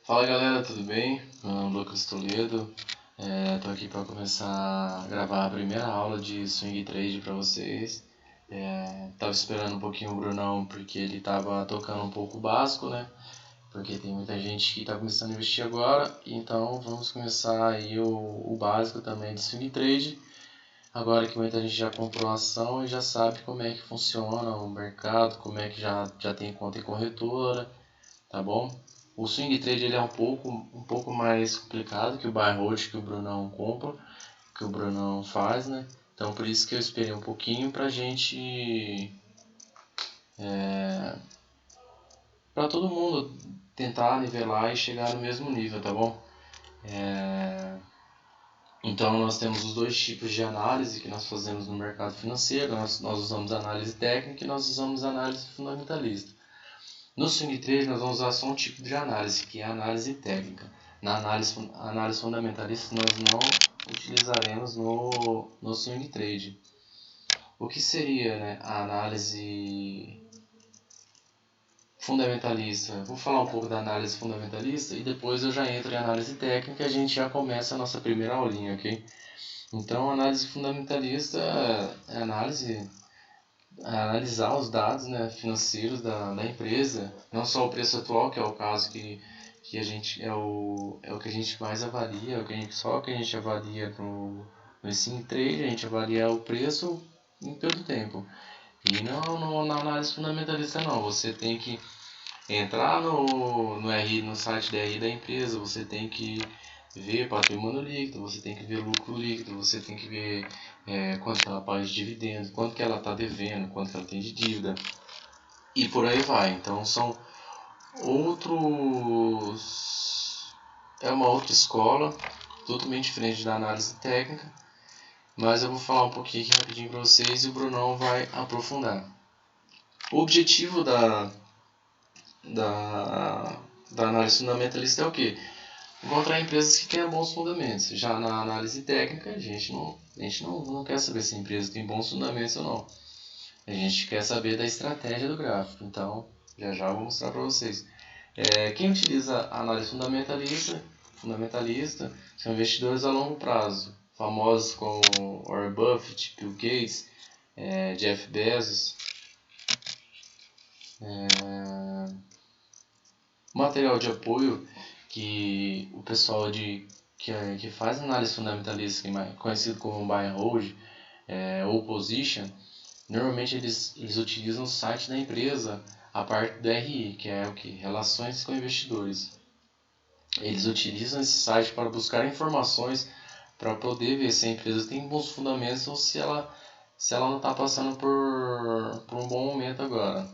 Fala galera, tudo bem? Meu nome é Lucas Toledo. Tô aqui para começar a gravar a primeira aula de Swing Trade para vocês. Tava esperando um pouquinho o Brunão porque ele tava tocando um pouco o básico, né? Porque tem muita gente que tá começando a investir agora, então vamos começar aí o básico também de Swing Trade. Agora que muita gente já comprou a ação e já sabe como é que funciona o mercado, como é que já tem conta em corretora, tá bom? O swing trade ele é um pouco mais complicado que o buy and hold que o Brunão compra, que o Brunão faz, né? Então por isso que eu esperei um pouquinho pra gente, pra todo mundo tentar nivelar e chegar no mesmo nível, tá bom? Então nós temos os dois tipos de análise que nós fazemos no mercado financeiro. Nós usamos análise técnica e nós usamos análise fundamentalista. No swing trade nós vamos usar só um tipo de análise, que é a análise técnica. Na análise fundamentalista nós não utilizaremos no swing trade. O que seria, né, a análise fundamentalista? Vou falar um pouco da análise fundamentalista e depois eu já entro em análise técnica e a gente já começa a nossa primeira aulinha, ok? Então, a análise fundamentalista é analisar os dados, né, financeiros da empresa, não só o preço atual, que é o caso que a gente é o que a gente mais avalia, só o que a gente avalia no swing trade, a gente avalia o preço em todo o tempo. E não na análise fundamentalista não, você tem que entrar no site da RI da empresa, você tem que ver patrimônio líquido, você tem que ver lucro líquido, você tem que ver quanto que ela paga de dividendos, quanto que ela está devendo, quanto que ela tem de dívida e por aí vai. Então são outros... é uma outra escola, totalmente diferente da análise técnica, mas eu vou falar um pouquinho aqui rapidinho para vocês e o Brunão vai aprofundar. O objetivo da, da análise fundamentalista é o quê? Encontrar empresas que tenham bons fundamentos. Já na análise técnica, a gente não quer saber se a empresa tem bons fundamentos ou não. A gente quer saber da estratégia do gráfico. Então, já vou mostrar para vocês. Quem utiliza a análise fundamentalista são investidores a longo prazo, famosos como Warren Buffett, Bill Gates, Jeff Bezos. Material de apoio que o pessoal que faz análise fundamentalista, que é conhecido como buy and hold ou position, normalmente eles utilizam o site da empresa, a parte do RI, que é o que? Relações com investidores. Eles utilizam esse site para buscar informações para poder ver se a empresa tem bons fundamentos ou se ela não está passando por um bom momento agora.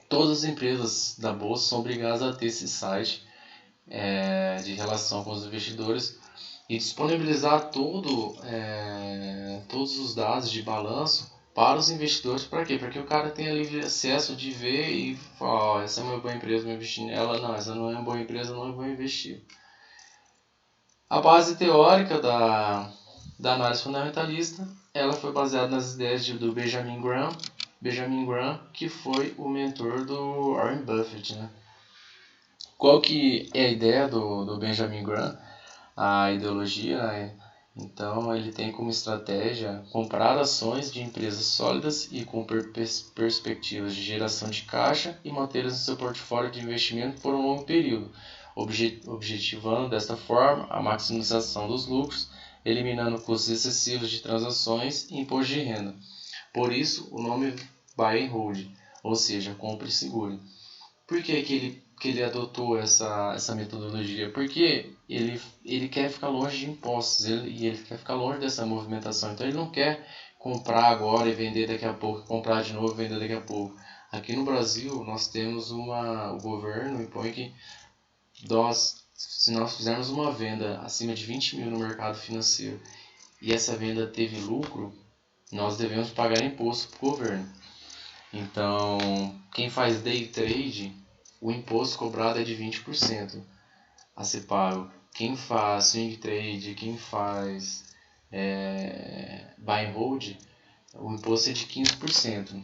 Todas as empresas da bolsa são obrigadas a ter esse site de relação com os investidores e disponibilizar todos os dados de balanço para os investidores. Para quê? Para que o cara tenha livre acesso de ver e falar, essa é uma boa empresa, vou investir nela, não, essa não é uma boa empresa, não vou investir. A base teórica da análise fundamentalista, ela foi baseada nas ideias do Benjamin Graham, que foi o mentor do Warren Buffett, né? Qual que é a ideia do Benjamin Graham? A ideologia, né? Então ele tem como estratégia comprar ações de empresas sólidas e com perspectivas de geração de caixa e mantê-las no seu portfólio de investimento por um longo período, objetivando desta forma a maximização dos lucros, eliminando custos excessivos de transações e imposto de renda. Por isso o nome buy and hold, ou seja, compre e segure. Por que ele adotou essa metodologia? Porque ele quer ficar longe de impostos e ele quer ficar longe dessa movimentação. Então ele não quer comprar agora e vender daqui a pouco, comprar de novo e vender daqui a pouco. Aqui no Brasil nós temos o governo impõe que se nós fizermos uma venda acima de 20 mil no mercado financeiro e essa venda teve lucro, nós devemos pagar imposto para o governo. Então, quem faz day trade, o imposto cobrado é de 20% a ser pago. Quem faz swing trade, quem faz buy and hold, o imposto é de 15%.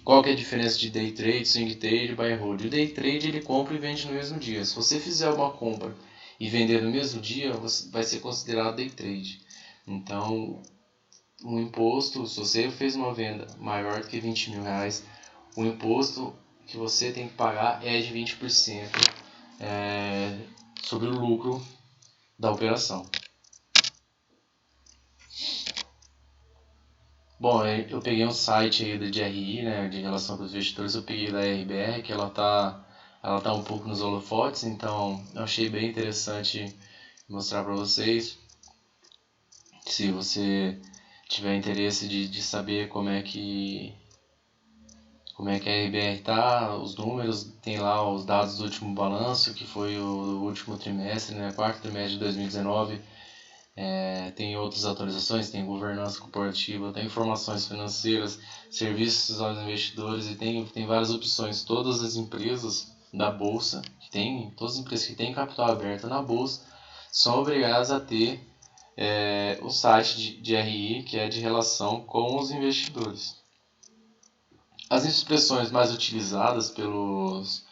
Qual que é a diferença de day trade, swing trade e buy and hold? O day trade ele compra e vende no mesmo dia. Se você fizer uma compra e vender no mesmo dia, vai ser considerado day trade. Então, o imposto, se você fez uma venda maior do que R$20.000, o imposto que você tem que pagar é de 20% sobre o lucro da operação. Bom, eu peguei um site aí de RI, né, de relação com os investidores, eu peguei da RBR, que ela tá um pouco nos holofotes, então eu achei bem interessante mostrar para vocês. Se você tiver interesse de saber como é que a RBR tá, os números, tem lá os dados do último balanço, que foi o último trimestre, né, quarto trimestre de 2019. Tem outras atualizações, tem governança corporativa, tem informações financeiras, serviços aos investidores e tem várias opções. Todas as empresas da bolsa, todas as empresas que têm capital aberto na bolsa, são obrigadas a ter o site de RI, que é de relação com os investidores. As expressões mais utilizadas pelos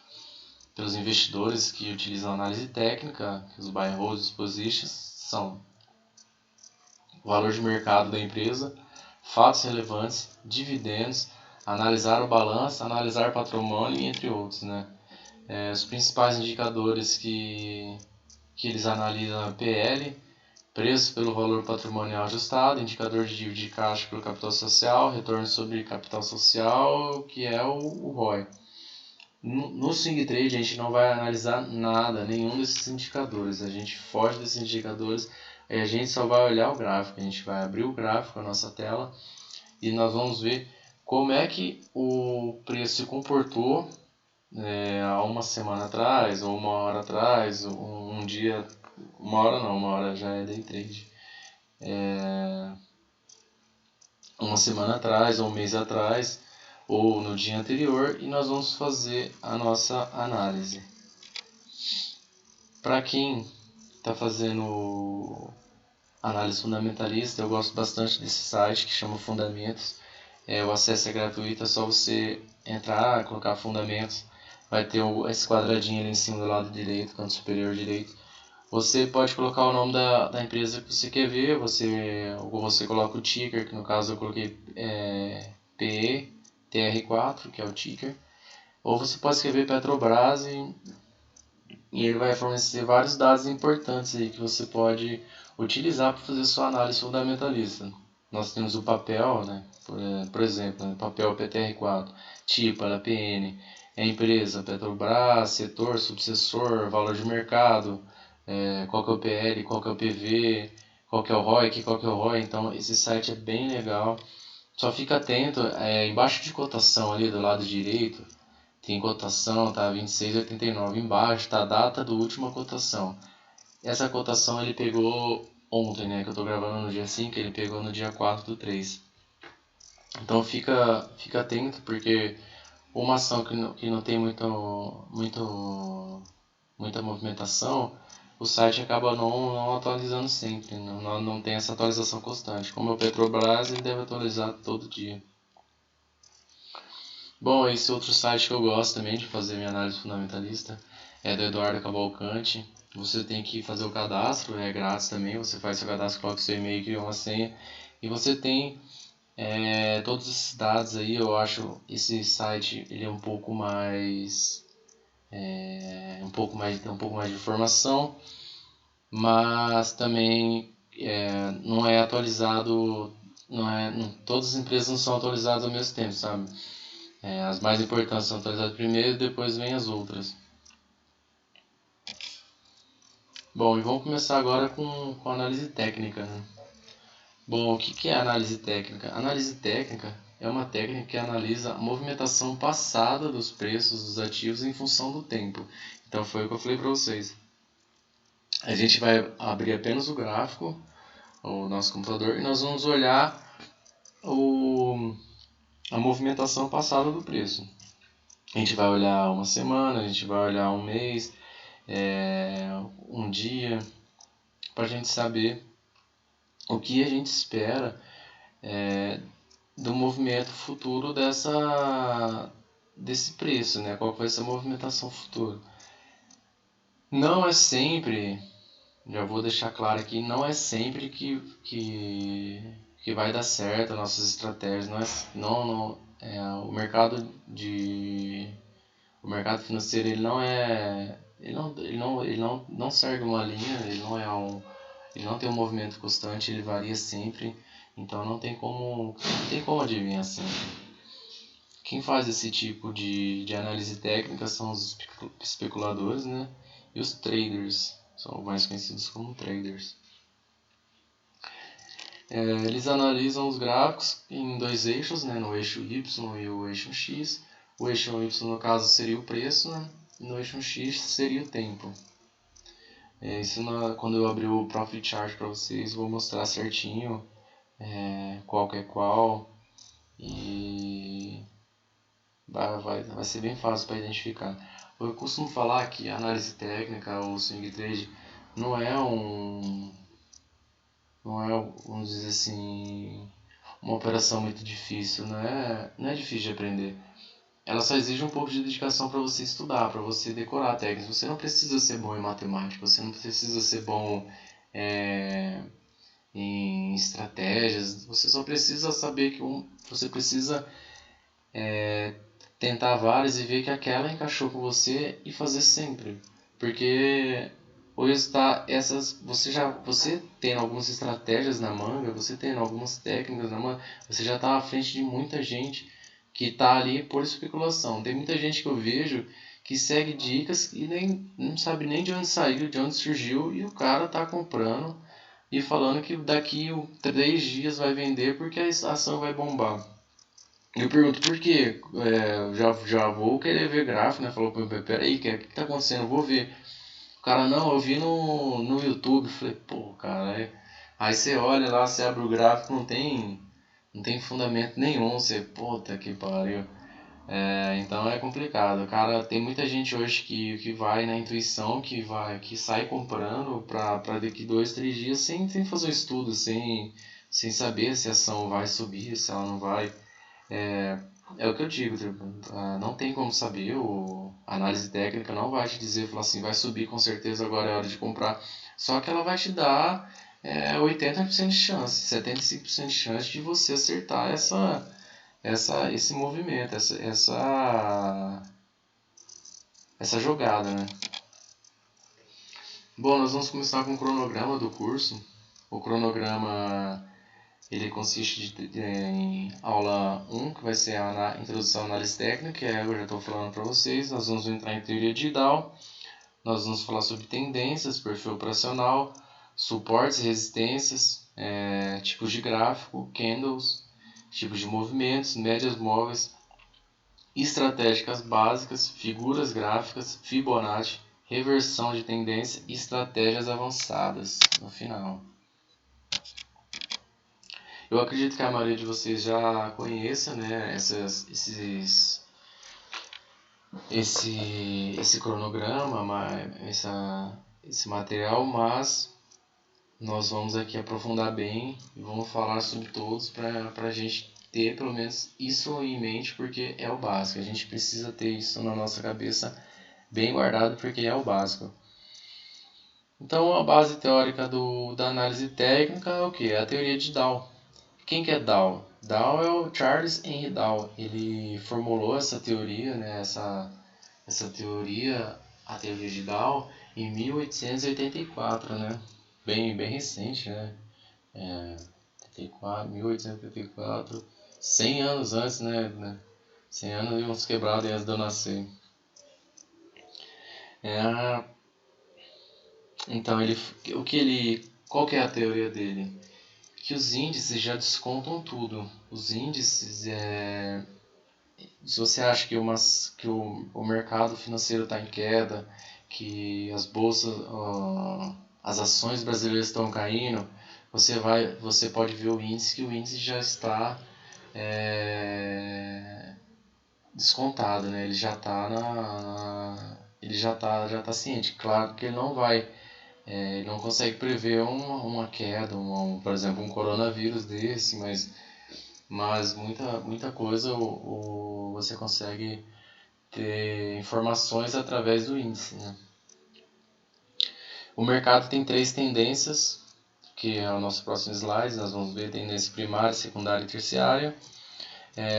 investidores que utilizam análise técnica, os buy and hold positions, são o valor de mercado da empresa, fatos relevantes, dividendos, analisar o balanço, analisar patrimônio, entre outros, né? Os principais indicadores que eles analisam é PL, preço pelo valor patrimonial ajustado, indicador de dívida de caixa pelo capital social, retorno sobre capital social, que é o ROI. No swing trade a gente não vai analisar nada, nenhum desses indicadores, a gente foge desses indicadores e a gente só vai olhar o gráfico, a gente vai abrir o gráfico, a nossa tela, e nós vamos ver como é que o preço se comportou há uma semana atrás, ou uma hora atrás, um dia, uma hora já é day trade, uma semana atrás, ou um mês atrás, ou no dia anterior, e nós vamos fazer a nossa análise. Para quem está fazendo análise fundamentalista, eu gosto bastante desse site que chama Fundamentos. O acesso é gratuito, é só você entrar, colocar Fundamentos, vai ter esse quadradinho ali em cima do lado direito, canto superior direito. Você pode colocar o nome da empresa que você quer ver, ou você coloca o ticker, que no caso eu coloquei PETR4, que é o ticker, ou você pode escrever Petrobras e ele vai fornecer vários dados importantes aí que você pode utilizar para fazer sua análise fundamentalista. Nós temos o papel, né? Por exemplo, né? Papel PTR4, tipo PN, empresa, Petrobras, setor, subsetor, valor de mercado, qual que é o PL, qual que é o PV, qual que é o ROIC, qual que é o ROI. Então esse site é bem legal. Só fica atento, embaixo de cotação ali do lado direito, tem cotação, tá 26,89. Embaixo tá a data da última cotação. Essa cotação ele pegou ontem, né? Que eu tô gravando no dia 5, ele pegou no dia 4/3. Então fica atento, porque uma ação que não tem muita movimentação, o site acaba não atualizando sempre, não tem essa atualização constante. Como é o Petrobras, ele deve atualizar todo dia. Bom, esse outro site que eu gosto também de fazer minha análise fundamentalista é do Eduardo Cavalcante. Você tem que fazer o cadastro, é grátis também. Você faz seu cadastro, coloca seu e-mail, cria uma senha e você tem todos esses dados aí. Eu acho esse site ele é um pouco mais tem um pouco mais de informação, mas também não é atualizado, todas as empresas não são atualizadas ao mesmo tempo, sabe? As mais importantes são atualizadas primeiro e depois vem as outras. Bom, e vamos começar agora com a análise técnica, né? Bom, o que é análise técnica? Análise técnica é uma técnica que analisa a movimentação passada dos preços dos ativos em função do tempo. Então foi o que eu falei para vocês. A gente vai abrir apenas o gráfico, o nosso computador, e nós vamos olhar a movimentação passada do preço. A gente vai olhar uma semana, a gente vai olhar um mês, um dia, para a gente saber o que a gente espera do movimento futuro desse preço, né? Qual vai ser a movimentação futura. Não é sempre, já vou deixar claro aqui, não é sempre que vai dar certo as nossas estratégias. O mercado financeiro ele não segue uma linha, ele não tem um movimento constante, ele varia sempre, então não tem como adivinhar sempre. Quem faz esse tipo de análise técnica são os especuladores, né? E os traders, são mais conhecidos como traders. Eles analisam os gráficos em dois eixos, né? No eixo Y e o eixo X. O eixo Y, no caso, seria o preço, né? E no eixo X seria o tempo. Quando eu abrir o Profit Chart para vocês, vou mostrar certinho qual que é qual. E vai ser bem fácil para identificar. Eu costumo falar que a análise técnica ou swing trade não é vamos dizer assim, uma operação muito difícil, não é difícil de aprender. Ela só exige um pouco de dedicação para você estudar, para você decorar a técnica. Você não precisa ser bom em matemática, você não precisa ser bom em estratégias, você só precisa saber você precisa tentar várias e ver que aquela encaixou com você e fazer sempre. Porque o resultado, você tendo algumas estratégias na manga, você tendo algumas técnicas na manga, você já está à frente de muita gente que está ali por especulação. Tem muita gente que eu vejo que segue dicas e nem não sabe nem de onde saiu, de onde surgiu, e o cara está comprando e falando que daqui 3 dias vai vender porque a ação vai bombar. Eu pergunto por quê? Já vou querer ver gráfico, né? Falou, peraí, o que tá acontecendo? Eu vou ver. O cara, não, eu vi no YouTube. Falei, pô, cara. Aí você olha lá, você abre o gráfico, não tem fundamento nenhum. Você, puta que pariu. Então é complicado. Cara, tem muita gente hoje que vai na intuição, que sai comprando pra daqui 2, 3 dias sem fazer o estudo, sem saber se a ação vai subir, se ela não vai. É o que eu digo, não tem como saber, a análise técnica não vai te dizer, falar assim, vai subir com certeza, agora é hora de comprar. Só que ela vai te dar 80% de chance, 75% de chance de você acertar esse movimento, essa jogada, né? Bom, nós vamos começar com o cronograma do curso. O cronograma ele consiste em aula 1, que vai ser a introdução à análise técnica, que eu já estou falando para vocês. Nós vamos entrar em teoria de Dow, nós vamos falar sobre tendências, perfil operacional, suportes e resistências, tipos de gráfico, candles, tipos de movimentos, médias móveis, estratégicas básicas, figuras gráficas, Fibonacci, reversão de tendência e estratégias avançadas no final. Eu acredito que a maioria de vocês já conheça, né, esse cronograma, esse material, mas nós vamos aqui aprofundar bem e vamos falar sobre todos para a gente ter pelo menos isso em mente, porque é o básico. A gente precisa ter isso na nossa cabeça bem guardado, porque é o básico. Então, a base teórica da análise técnica é o que? É a teoria de Dow. Quem que é Dow? Dow é o Charles Henry Dow. Ele formulou essa teoria, né, essa teoria, a teoria de Dow, em 1884, né? Bem recente, né? 1884, 100 anos antes, né? 100 anos e uns quebrados antes de eu nascer. Então, qual que é a teoria dele? Que os índices já descontam tudo. Os índices, se você acha que o mercado financeiro está em queda, que as bolsas, as ações brasileiras estão caindo, você pode ver o índice, que o índice já está descontado, né? Ele já está já tá ciente. Claro que ele não vai, ele não consegue prever uma queda, por exemplo, um coronavírus desse, mas mas muita coisa você consegue ter informações através do índice, né? O mercado tem 3 tendências, que é o nosso próximo slide. Nós vamos ver tendência primária, secundária e terciária.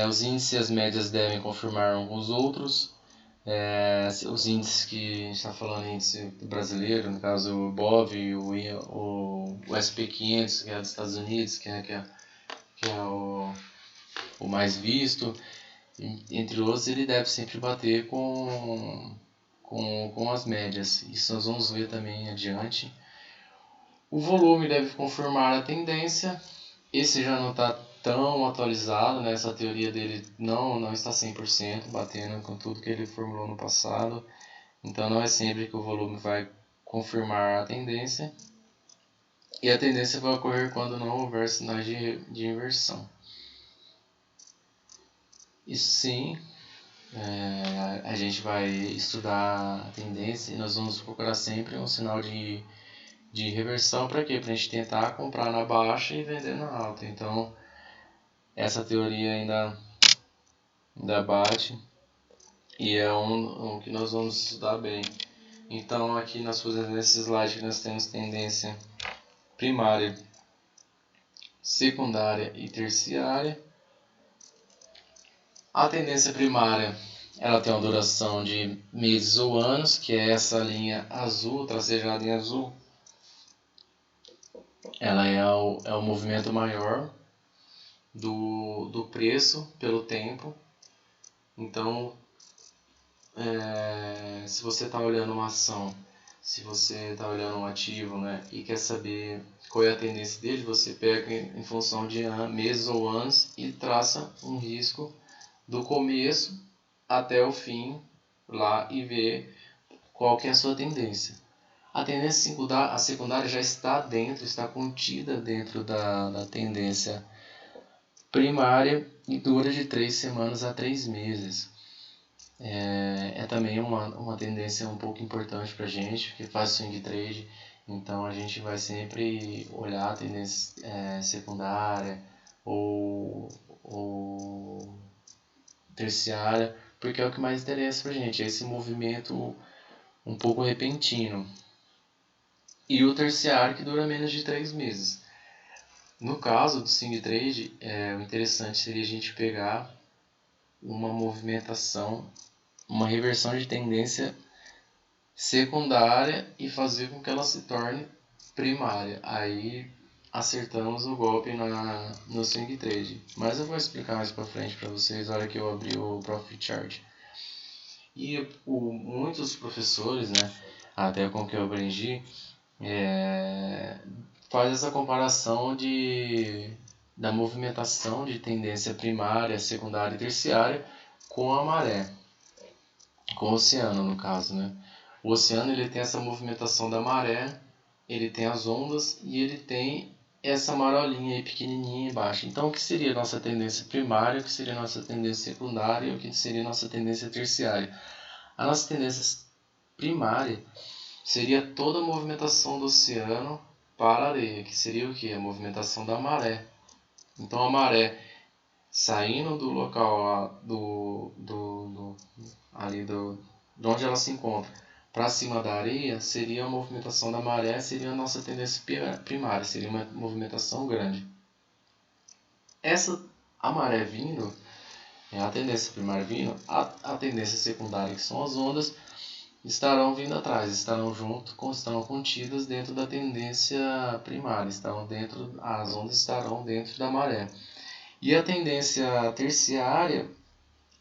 Os índices e as médias devem confirmar uns com os outros. Os índices que a gente está falando, índice brasileiro, no caso o BOV, o SP500, que é dos Estados Unidos, que é o mais visto, entre outros, ele deve sempre bater com as médias. Isso nós vamos ver também adiante. O volume deve confirmar a tendência. Esse já não está tão atualizado, né? Essa teoria dele não está 100% batendo com tudo que ele formulou no passado. Então não é sempre que o volume vai confirmar a tendência. E a tendência vai ocorrer quando não houver sinais de inversão. Isso sim, a gente vai estudar a tendência e nós vamos procurar sempre um sinal de reversão. Para quê? Para a gente tentar comprar na baixa e vender na alta. Então essa teoria ainda bate e é um que nós vamos estudar bem. Então aqui nesse slide nós temos tendência primária, secundária e terciária. A tendência primária, ela tem uma duração de meses ou anos, que é essa linha azul, tracejada em azul. Ela é o movimento maior do preço pelo tempo. Então, se você está olhando uma ação, se você está olhando um ativo, né, e quer saber qual é a tendência dele, você pega em função de meses ou anos e traça um risco do começo até o fim lá e ver qual que é a sua tendência. A tendência secundária já está contida dentro da tendência primária e dura de 3 semanas a 3 meses. É também uma tendência um pouco importante para a gente, que faz swing trade. Então a gente vai sempre olhar a tendência secundária ou terciária, porque é o que mais interessa para a gente, é esse movimento um pouco repentino. E o terciário, que dura menos de 3 meses. No caso do swing trade, o interessante seria a gente pegar uma movimentação, uma reversão de tendência secundária e fazer com que ela se torne primária. Aí acertamos o golpe no swing trade. Mas eu vou explicar mais para frente para vocês na hora que eu abrir o Profit Chart. E muitos professores, né, até com que eu aprendi, faz essa comparação da movimentação de tendência primária, secundária e terciária com a maré, com o oceano no caso, né? O oceano ele tem essa movimentação da maré, ele tem as ondas e ele tem essa marolinha aí pequenininha embaixo. Então o que seria a nossa tendência primária, o que seria a nossa tendência secundária e o que seria a nossa tendência terciária? A nossa tendência primária seria toda a movimentação do oceano para a areia, que seria o que? A movimentação da maré. Então a maré saindo do local de onde ela se encontra para cima da areia, seria a movimentação da maré, seria a nossa tendência primária, seria uma movimentação grande. A maré vindo, a tendência primária vindo, a tendência secundária, que são as ondas, estarão vindo atrás, estarão contidas dentro da tendência primária, as ondas estarão dentro da maré. E a tendência terciária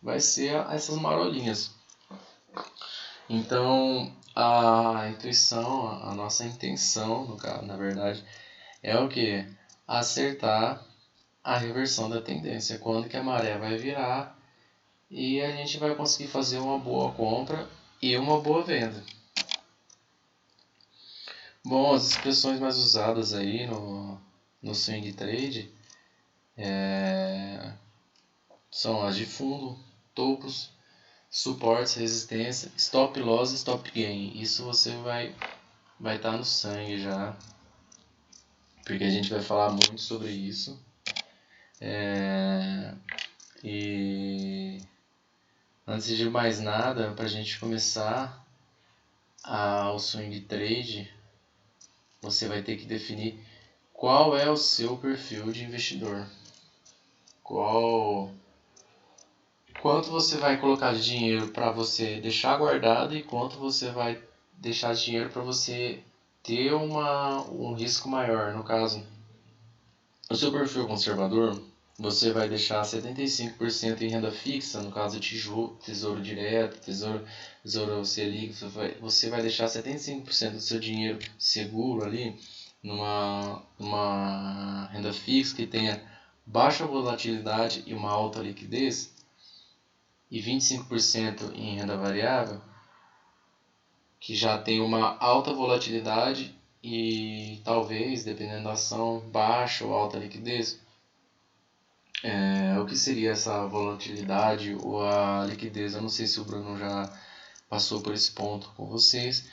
vai ser essas marolinhas. Então, a intuição, a nossa intenção, no caso, na verdade, é o que? Acertar a reversão da tendência, quando que a maré vai virar e a gente vai conseguir fazer uma boa compra e uma boa venda. Bom, as expressões mais usadas aí no swing trade são as de fundo, topos, suportes, resistência, stop loss e stop gain. Isso você vai estar no sangue já, porque a gente vai falar muito sobre isso. E antes de mais nada, para a gente começar o swing trade, você vai ter que definir qual é o seu perfil de investidor. Quanto você vai colocar de dinheiro para você deixar guardado e quanto você vai deixar de dinheiro para você ter um risco maior. No caso, o seu perfil conservador, você vai deixar 75% em renda fixa, no caso tesouro direto, tesouro Selic, você vai deixar 75% do seu dinheiro seguro ali numa renda fixa que tenha baixa volatilidade e uma alta liquidez, e 25% em renda variável, que já tem uma alta volatilidade e talvez, dependendo da ação, baixa ou alta liquidez. O que seria essa volatilidade ou a liquidez? Eu não sei se o Bruno já passou por esse ponto com vocês,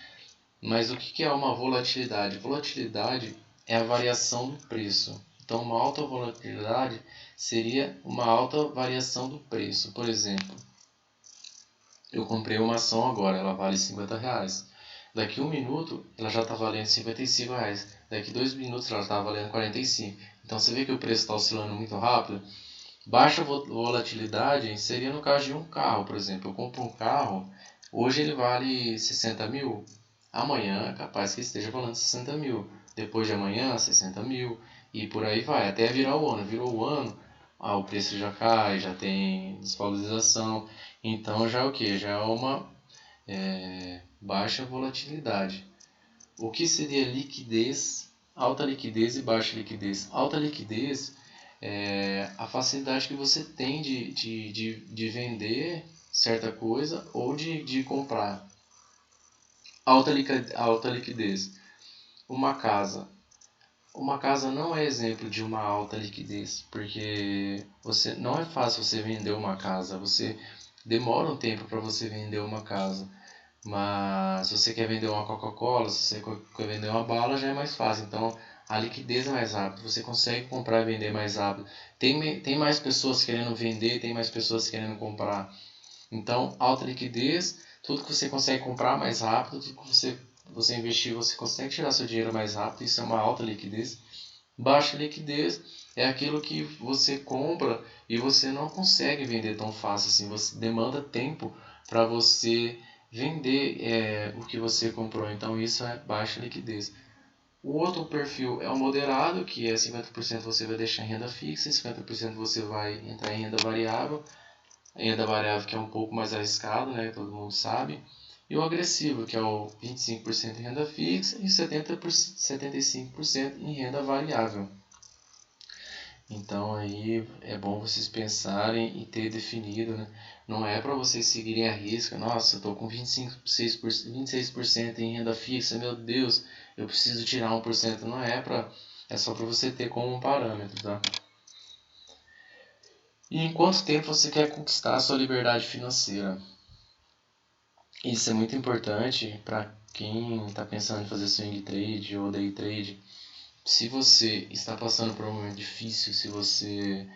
mas o que é uma volatilidade? Volatilidade é a variação do preço. Então, uma alta volatilidade seria uma alta variação do preço. Por exemplo, eu comprei uma ação agora, ela vale R$50. Daqui 1 minuto ela já está valendo R$55. Daqui 2 minutos ela está valendo 45. Então você vê que o preço está oscilando muito rápido. Baixa volatilidade seria no caso de um carro, por exemplo. Eu compro um carro, hoje ele vale 60 mil, amanhã é capaz que esteja valendo 60 mil, depois de amanhã 60 mil e por aí vai, até virar o ano. Virou o ano, o preço já cai, já tem desvalorização, então já é o que? Já é uma baixa volatilidade. O que seria liquidez, alta liquidez e baixa liquidez? Alta liquidez é a facilidade que você tem de vender certa coisa ou de comprar. Alta liquidez. Uma casa. Uma casa não é exemplo de uma alta liquidez, porque não é fácil você vender uma casa. Você demora um tempo para você vender uma casa. Mas se você quer vender uma Coca-Cola, se você quer vender uma bala, já é mais fácil. Então a liquidez é mais rápida, você consegue comprar e vender mais rápido. Tem mais pessoas querendo vender, tem mais pessoas querendo comprar. Então, alta liquidez, tudo que você consegue comprar mais rápido, tudo que você investir, você consegue tirar seu dinheiro mais rápido, isso é uma alta liquidez. Baixa liquidez é aquilo que você compra e você não consegue vender tão fácil assim, você demanda tempo para você vender o que você comprou, então isso é baixa liquidez. O outro perfil é o moderado, que é 50% você vai deixar em renda fixa, 50% você vai entrar em renda variável. A renda variável que é um pouco mais arriscado, né, todo mundo sabe. E o agressivo, que é o 25% em renda fixa e 75% em renda variável. Então aí é bom vocês pensarem e ter definido, né? Não é para vocês seguirem a risca. Nossa, eu estou com 26% em renda fixa, meu Deus, eu preciso tirar 1%. Não é é só para você ter como um parâmetro, tá? E em quanto tempo você quer conquistar a sua liberdade financeira? Isso é muito importante para quem está pensando em fazer swing trade ou day trade. Se você está passando por um momento difícil, se você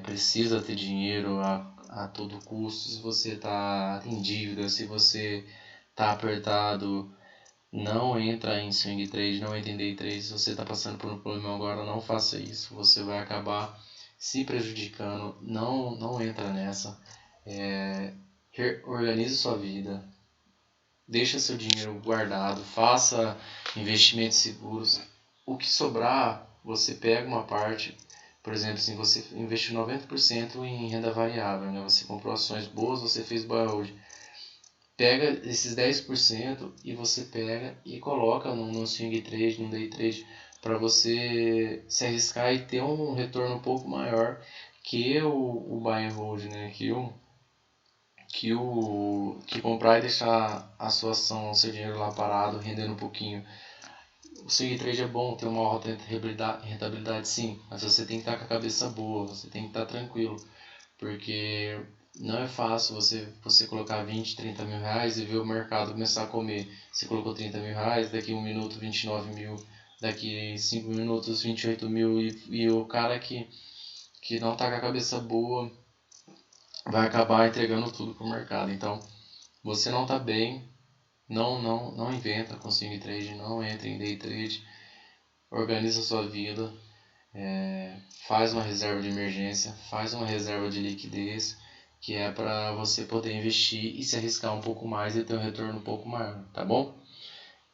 precisa ter dinheiro a todo custo, se você está em dívida, se você está apertado, não entra em swing trade, não entra em day trade. Se você está passando por um problema agora, não faça isso. Você vai acabar se prejudicando. Não entra nessa. Organize sua vida. Deixa seu dinheiro guardado. Faça investimentos seguros. O que sobrar, você pega uma parte. Por exemplo, se você investiu 90% em renda variável, né? Você comprou ações boas, você fez buy hold. Pega esses 10% e você pega e coloca no swing trade, no day trade, para você se arriscar e ter um retorno um pouco maior que o buy and hold, né? Que comprar e deixar a sua ação, o seu dinheiro lá parado, rendendo um pouquinho. O swing trade é bom, tem uma alta rentabilidade sim, mas você tem que estar com a cabeça boa, você tem que estar tranquilo, porque não é fácil você colocar 20, 30 mil reais e ver o mercado começar a comer. Você colocou 30 mil reais, daqui 1 minuto 29 mil, daqui 5 minutos 28 mil e o cara que que não está com a cabeça boa vai acabar entregando tudo para o mercado. Então, você não está bem, não inventa com swing trade, não entre em day trade, organiza a sua vida, faz uma reserva de emergência, faz uma reserva de liquidez, que é para você poder investir e se arriscar um pouco mais e ter um retorno um pouco maior, tá bom?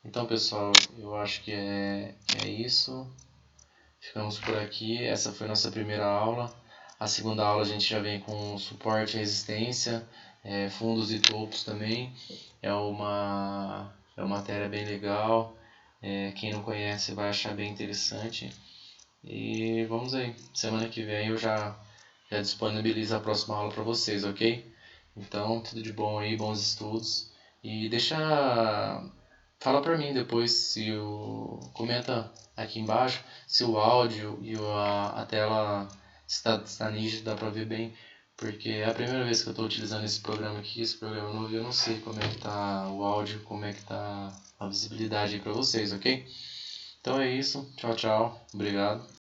Então, pessoal, eu acho que é isso. Ficamos por aqui. Essa foi a nossa primeira aula. A segunda aula a gente já vem com suporte e resistência, fundos e topos também. É uma matéria bem legal. Quem não conhece vai achar bem interessante. E vamos aí. Semana que vem eu já disponibilizo a próxima aula para vocês, ok? Então, tudo de bom aí, bons estudos. E fala para mim depois comenta aqui embaixo se o áudio e a tela está nítido, dá para ver bem. Porque é a primeira vez que eu estou utilizando esse programa aqui, esse programa novo, e eu não sei como é que tá o áudio, como é que tá a visibilidade aí para vocês, ok? Então é isso, tchau, tchau, obrigado.